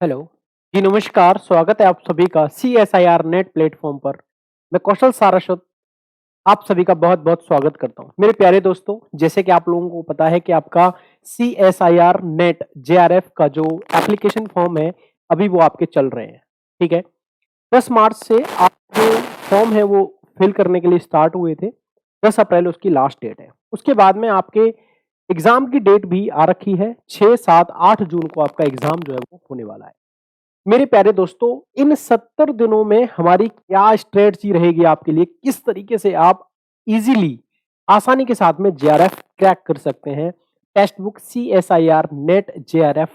Hello. जी नमस्कार, स्वागत है आप सभी का CSIR नेट प्लेटफ़ॉर्म पर। मैं कौशल सारस्वत आप सभी का बहुत-बहुत स्वागत करता हूँ। मेरे प्यारे दोस्तों, जैसे कि आप लोगों को पता है कि आपका CSIR नेट JRF का जो एप्लीकेशन फ़ॉर्म है, अभी वो आपके चल रहे हैं, ठीक है? 10 मार्च से आप जो फ़ॉर्म है वो फिल करने के लिए स्टार्ट हुए थे, 10 अप्रैल उसकी लास्ट डेट है। उसके बाद में आपके एग्ज़ाम की डेट भी आ रखी है, 6, 7, 8 जून को आपका एग्ज़ाम जो है वो होने वाला है। मेरे प्यारे दोस्तों, इन 70 दिनों में हमारी क्या स्ट्रैटेजी रहेगी आपके लिए? किस तरीके से आप इज़िली, आसानी के साथ में जेआरएफ क्रैक कर सकते हैं? Text book CSIR net JRF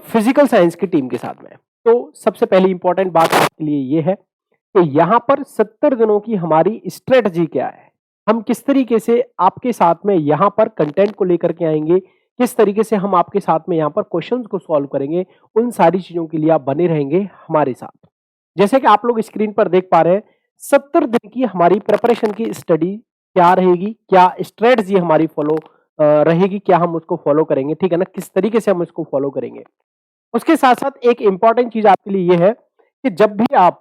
physical science की टीम के साथ में। तो सबसे पहली इंपॉर्टेंट बात आपके लिए ये है कि यहाँ पर 70 दिनों की हमारी स्ट्रैटेजी क्या है? हम किस तरीके से आपके साथ में यहाँ पर कंटेंट को लेकर के आएँगे? किस तरीके से हम आपके साथ में यहाँ पर क्वेश्चंस को सॉल्व करेंगे? उन सारी चीज़ों के लिए आप बने रहेंगे हमारे साथ। जैसे कि आप लोग स्क्रीन पर देख पा रहे हैं, 70 दिन की हमारी प्रिपरेशन की स्टडी क्या रहेगी? क्या स्ट्रैटेजी हमारी फॉलो रहेगी? क्या हम उसको फॉलो करेंगे? ठीक है ना? किस तरीके से हम इसको फॉलो करेंगे? उसके साथ-साथ एक इम्पोर्टेंट चीज़ आपके लिए ये है कि जब भी आप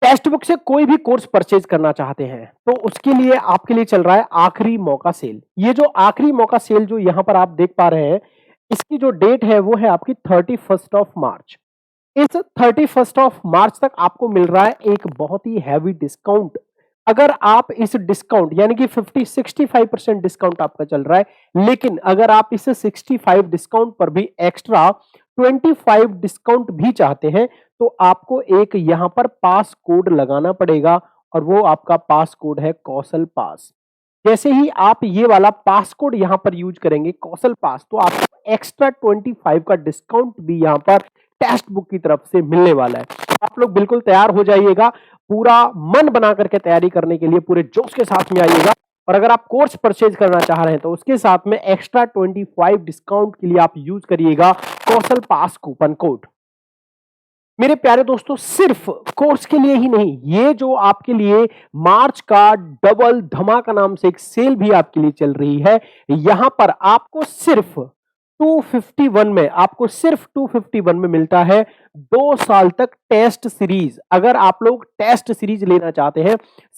टेक्स्ट बुक से कोई भी कोर्स परचेज करना चाहते हैं, तो उसके लिए आपके लिए चल रहा है आखिरी मौका सेल। ये जो आखिरी मौका सेल जो यहाँ पर आप देख पा रहे हैं, इसकी जो डेट है वो है आपकी 31st ऑफ मार्च। इस 31st ऑफ मार्च तक आपको मिल रहा है एक बहुत ही हैवी डिस्काउंट। अगर आप इस डिस्काउंट यानी कि 50-65% डिस्काउंट आपका चल रहा है, लेकिन अगर आप इस 65 डिस्काउंट पर भी एक्स्ट्रा 25 डिस्काउंट भी चाहते हैं, तो आपको एक यहाँ पर पास कोड लगाना पड़ेगा और वो आपका पास कोड है कौशल पास। जैसे ही आप ये वाला पास कोड यहाँ पर यूज करेंगे कौशल पास, तो आपको एक्स्ट्रा 25 का डिस्काउंट भी यहाँ पर टेक्स्ट बुक की तरफ से मिलने वाला है। आप लोग बिल्कुल तैयार हो जाइएगा, पूरा मन बना करके तैयारी करने के लिए पूरे जोश के साथ में आइएगा। और अगर आप कोर्स परचेज करना चाह रहे हैं, तो उसके साथ में एक्स्ट्रा 25 डिस्काउंट के लिए आप यूज करिएगा कौशल पास कूपन कोड। मेरे प्यारे दोस्तों, सिर्फ कोर्स के लिए ही नहीं, ये जो आपके लिए मार्च का डबल धमाका नाम से एक सेल भी आपके लिए चल रही है। यहां पर आपको सिर्फ 251 में मिलता है 2 साल तक टेस्ट सीरीज। अगर आप लोग टेस्ट सीरीज लेना चाहते हैं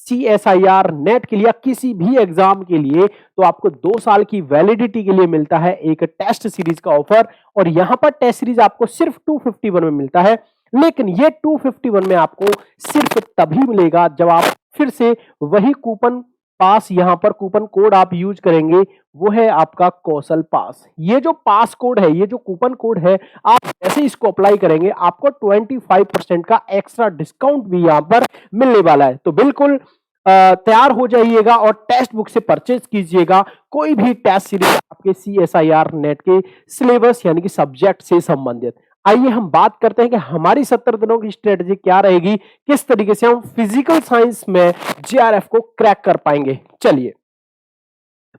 CSIR नेट के लिए, किसी भी एग्जाम के लिए, तो आपको 2 साल की वैलिडिटी के लिए मिलता है एक टेस्ट सीरीज का ऑफर। और यहां पर टेस्ट सीरीज आपको सिर्फ 251 में मिलता है, लेकिन ये 251 में आपको सिर्फ तभी मिलेगा जब आप फिर से वही कूपन पास, यहां पर कूपन कोड आप यूज करेंगे, वो है आपका कौशल पास। ये जो पास कोड है, ये जो कूपन कोड है, आप जैसे इसको अप्लाई करेंगे, आपको 25% का एक्स्ट्रा डिस्काउंट भी यहां पर मिलने वाला है। तो बिल्कुल तैयार हो जाइएगा और टेक्स्ट बुक से परचेज कीजिएगा कोई भी टेस्ट सीरीज आपके CSIR नेट के सिलेबस यानी कि सब्जेक्ट से संबंधित। आइए हम बात करते हैं कि हमारी 70 दिनों की स्ट्रेटजी क्या रहेगी, किस तरीके से हम फिजिकल साइंस में JRF को क्रैक कर पाएंगे। चलिए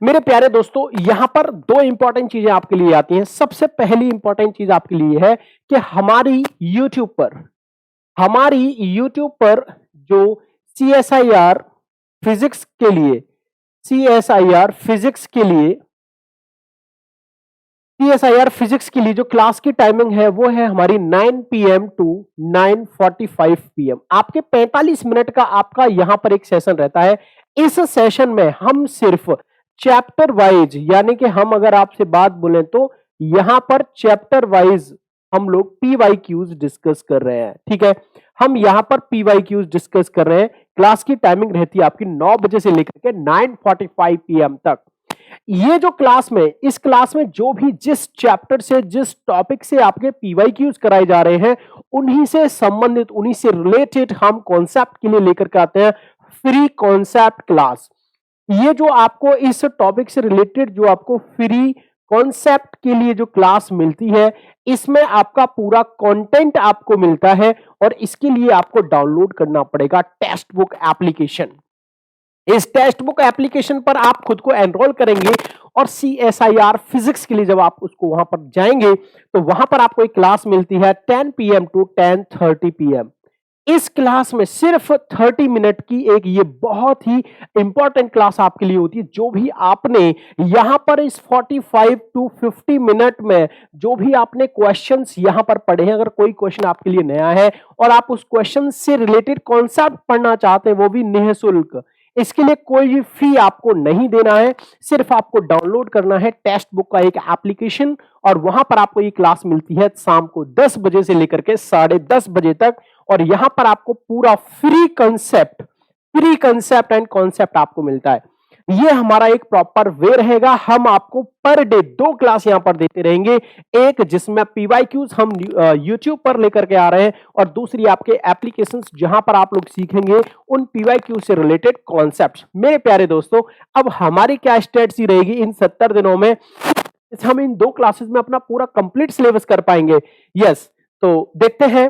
मेरे प्यारे दोस्तों, यहां पर दो इंपॉर्टेंट चीजें आपके लिए आती हैं। सबसे पहली इंपॉर्टेंट चीज आपके लिए है कि हमारी यूट्यूब पर जो CSIR फिजिक्स के लिए CSIR फिजिक्स के लिए CSIR फिजिक्स के लिए जो क्लास की टाइमिंग है वो है हमारी 9 PM टू 9:45 PM। आपके 45 मिनट का आपका यहां पर एक सेशन रहता है। इस सेशन में हम सिर्फ चैप्टर वाइज, यानी कि हम अगर आपसे बात बोलें तो यहां पर चैप्टर वाइज हम लोग PYQs डिस्कस कर रहे हैं। ठीक है, हम यहां पर PYQs डिस्कस कर रहे हैं। क्लास की टाइमिंग रहती है आपकी 9 बजे से लेकर के 9:45 PM तक। ये जो इस क्लास में जो भी जिस चैप्टर से, जिस टॉपिक से आपके PYQs कराए जा रहे हैं, उन्हीं से संबंधित, उन्हीं से रिलेटेड हम कॉन्सेप्ट के लिए लेकर के आते हैं फ्री कॉन्सेप्ट क्लास। ये जो आपको इस टॉपिक से रिलेटेड जो आपको फ्री कॉन्सेप्ट के लिए जो क्लास मिलती है, इसमें आपका पूरा कंटेंट आपको मिलता है और इसके लिए आपको डाउनलोड करना पड़ेगा टेक्स्ट बुक एप्लीकेशन। इस टेक्स्ट बुक एप्लीकेशन पर आप खुद को एनरोल करेंगे और CSIR फिजिक्स के लिए जब आप उसको वहां पर जाएंगे, तो वहां पर आपको एक क्लास मिलती है 10 PM टू 10:30 PM। इस क्लास में सिर्फ 30 मिनट की एक ये बहुत ही इंपॉर्टेंट क्लास आपके लिए होती है। जो भी आपने यहां पर इस 45 टू 50 मिनट में जो भी आपने क्वेश्चंस यहां पर पढ़े हैं, अगर कोई क्वेश्चन आपके लिए नया है और आप उस क्वेश्चन से रिलेटेड कॉन्सेप्ट पढ़ना चाहते हैं, वो भी निःशुल्क, इसके लिए कोई भी फी आपको नहीं देना है। सिर्फ आपको डाउनलोड करना है टेक्स्ट बुक का एक एप्लीकेशन और वहां पर आपको ये क्लास मिलती है शाम को 10 बजे से लेकर के 10:30 बजे तक। और यहां पर आपको पूरा फ्री कंसेप्ट एंड कॉन्सेप्ट आपको मिलता है। ये हमारा एक प्रॉपर वे रहेगा। हम आपको पर डे 2 क्लास यहां पर देते रहेंगे, एक जिसमें पीवाईक्यूज हम यूट्यूब पर लेकर के आ रहे हैं और दूसरी आपके एप्लीकेशंस जहां पर आप लोग सीखेंगे उन पीवाईक्यू से रिलेटेड कॉन्सेप्ट्स। मेरे प्यारे दोस्तों, अब हमारी क्या स्ट्रेटजी रहेगी इन 70 दिनों में, हम इन 2 क्लासेस में अपना पूरा कंप्लीट सिलेबस कर पाएंगे। यस, तो देखते हैं।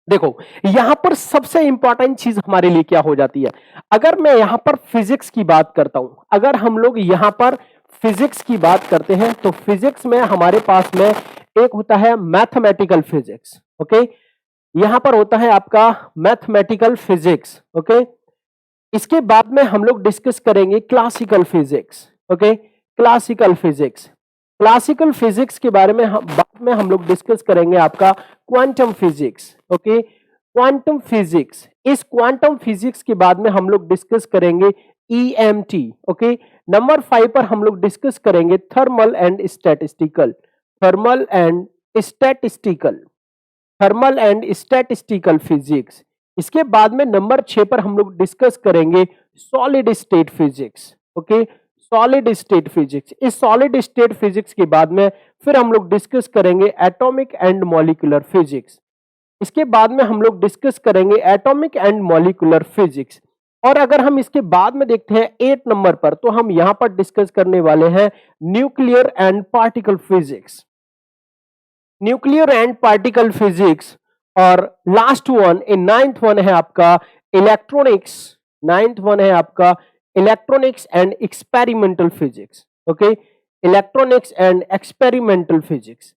देखो, यहां पर सबसे इंपॉर्टेंट चीज हमारे लिए क्या हो जाती है। अगर मैं यहां पर फिजिक्स की बात करता हूं, अगर हम लोग यहां पर फिजिक्स की बात करते हैं तो फिजिक्स में हमारे पास में एक होता है मैथमेटिकल फिजिक्स। ओके, यहां पर होता है आपका मैथमेटिकल फिजिक्स। ओके, इसके बाद में हम लोग डिस्कस करेंगे classical physics. Okay, classical physics, classical physics के बारे में बाद में हम लोग डिस्कस करेंगे आपका quantum physics. Okay, quantum physics, इस क्वांटम फिजिक्स के बाद में हम लोग डिस्कस करेंगे ईएमटी। ओके, नंबर 5 पर हम लोग डिस्कस करेंगे thermal and statistical, thermal and statistical, thermal and statistical physics. इसके बाद में नंबर 6 पर हम लोग डिस्कस करेंगे solid state physics. Okay, solid state physics, इस सॉलिड स्टेट फिजिक्स के बाद में फिर हम लोग डिस्कस करेंगे एटॉमिक एंड मॉलिक्यूलर फिजिक्स। इसके बाद में हम लोग डिस्कस करेंगे एटॉमिक एंड मॉलिक्यूलर फिजिक्स। और अगर हम इसके बाद में देखते हैं 8 नंबर पर, तो हम यहां पर डिस्कस करने वाले हैं nuclear and particle physics, nuclear and particle physics. और last one in 9th one है आपका इलेक्ट्रॉनिक्स, 9th वन है आपका electronics and experimental physics. Okay, electronics and experimental physics.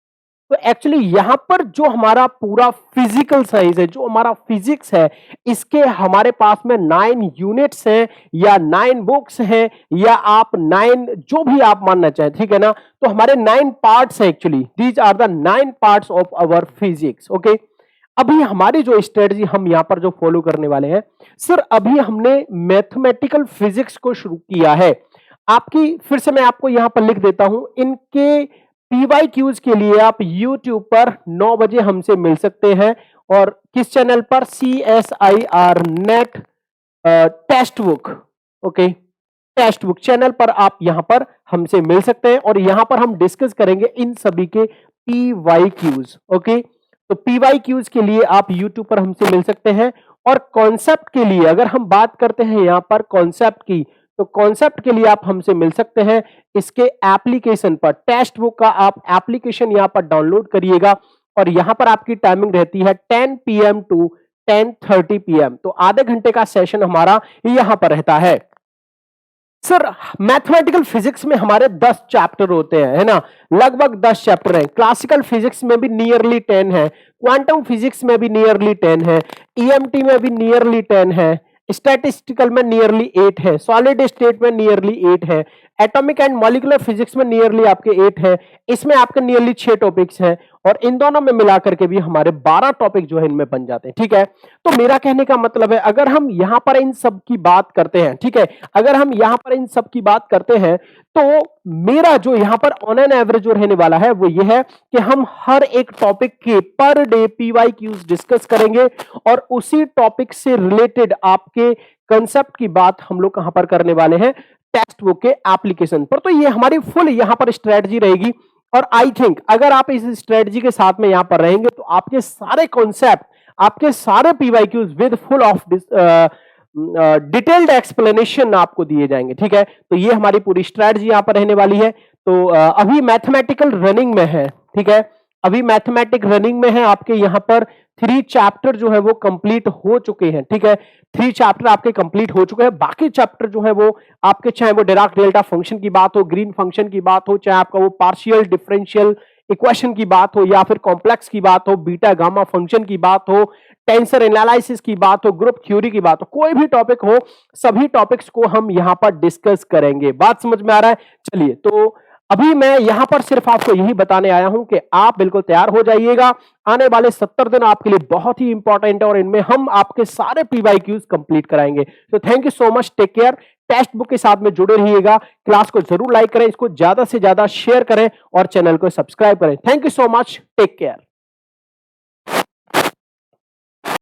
तो एक्चुअली यहां पर जो हमारा पूरा फिजिकल साइंस है, जो हमारा फिजिक्स है, इसके हमारे पास में 9 यूनिट्स हैं या 9 बुक्स हैं या आप 9 जो भी आप मानना चाहें, ठीक है ना। तो हमारे 9 पार्ट्स हैं, actually these are the 9 parts of our physics. Okay, अभी हमारी जो स्ट्रेटजी हम यहां पर जो फॉलो करने वाले हैं सर, अभी हमने मैथमेटिकल फिजिक्स को शुरू किया है। आपकी फिर से मैं आपको यहां पर लिख देता हूं, इनके पीवाईक्यूज के लिए आप YouTube पर 9 बजे हमसे मिल सकते हैं। और किस चैनल पर? CSIR net text book. Okay, text book channel पर आप यहां पर हमसे मिल सकते हैं और यहां पर हम डिस्कस करेंगे इन सभी के पीवाईक्यूज। ओके, तो पीवाईक्यूज के लिए आप YouTube पर हमसे मिल सकते हैं। और कॉन्सेप्ट के लिए अगर हम बात करते हैं यहां पर कॉन्सेप्ट की, तो कॉन्सेप्ट के लिए आप हमसे मिल सकते हैं इसके एप्लीकेशन पर। टेक्स्ट बुक का आप एप्लीकेशन यहां पर डाउनलोड करिएगा और यहां पर आपकी टाइमिंग रहती है 10 PM टू 10:30 PM। तो आधे घंटे का सेशन हमारा यहां पर रहता है। सर, मैथमेटिकल फिजिक्स में हमारे 10 चैप्टर होते हैं, है ना, लगभग 10 चैप्टर हैं। क्लासिकल फिजिक्स में भी नियरली 10 है, क्वांटम फिजिक्स में भी नियरली 10 है, ईएमटी में भी नियरली 10 है, स्टैटिस्टिकल में नियरली 8 है, सॉलिड स्टेट में नियरली 8 है, एटॉमिक एंड मॉलिक्यूलर फिजिक्स में नियरली आपके 8 है। इसमें आपके नियरली 6 टॉपिक्स हैं और इन दोनों में मिलाकर के भी हमारे 12 टॉपिक जो है इनमें बन जाते हैं। ठीक है, तो मेरा कहने का मतलब है अगर हम यहां पर इन सब की बात करते हैं, ठीक है, अगर हम यहां पर इन सब की बात करते हैं तो मेरा जो यहां पर ऑन एन एवरेज जो रहने वाला है वो ये है कि हम हर एक टॉपिक के पर डे पीवाईक्यूज डिस्कस करेंगे और उसी टॉपिक से रिलेटेड आपके कंसेप्ट की बात हम लोग कहां पर करने वाले हैं, टेक्स्ट बुक के एप्लीकेशन पर। तो ये हमारी फुल यहां पर स्ट्रेटजी रहेगी और आई थिंक अगर आप इस स्ट्रेटजी के साथ में यहां पर रहेंगे तो आपके सारे कॉन्सेप्ट, आपके सारे PYQs with full of detailed explanation आपको दिए जाएंगे। ठीक है, तो ये हमारी पूरी स्ट्रेटजी यहां पर रहने वाली है। तो अभी मैथमेटिकल रनिंग में है, ठीक है, अभी मैथमेटिक रनिंग में है। आपके यहां पर 3 चैप्टर जो है वो कंप्लीट हो चुके हैं। ठीक है, 3 चैप्टर आपके कंप्लीट हो चुके हैं। बाकी चैप्टर जो है वो आपके, चाहे वो डिराक डेल्टा फंक्शन की बात हो, ग्रीन फंक्शन की बात हो, चाहे आपका वो पार्शियल डिफरेंशियल इक्वेशन की बात हो या फिर कॉम्प्लेक्स की बात हो, बीटा गामा फंक्शन की बात हो, टेंसर एनालिसिस की बात हो, ग्रुप थ्योरी की बात हो, कोई भी टॉपिक हो, सभी टॉपिक्स को हम यहां पर डिस्कस करेंगे। बात समझ में आ रहा है? चलिए, तो अभी मैं यहां पर सिर्फ आपको यही बताने आया हूं कि आप बिल्कुल तैयार हो जाइएगा। आने वाले 70 दिन आपके लिए बहुत ही इंपॉर्टेंट है और इनमें हम आपके सारे पीवाईक्यूज कंप्लीट कराएंगे। तो thank you so much, take care. Textbook के साथ में जुड़े रहिएगा। क्लास को जरूर लाइक करें, इसको ज्यादा से ज्यादा शेयर करें और चैनल को सब्सक्राइब करें। Thank you so much, take care.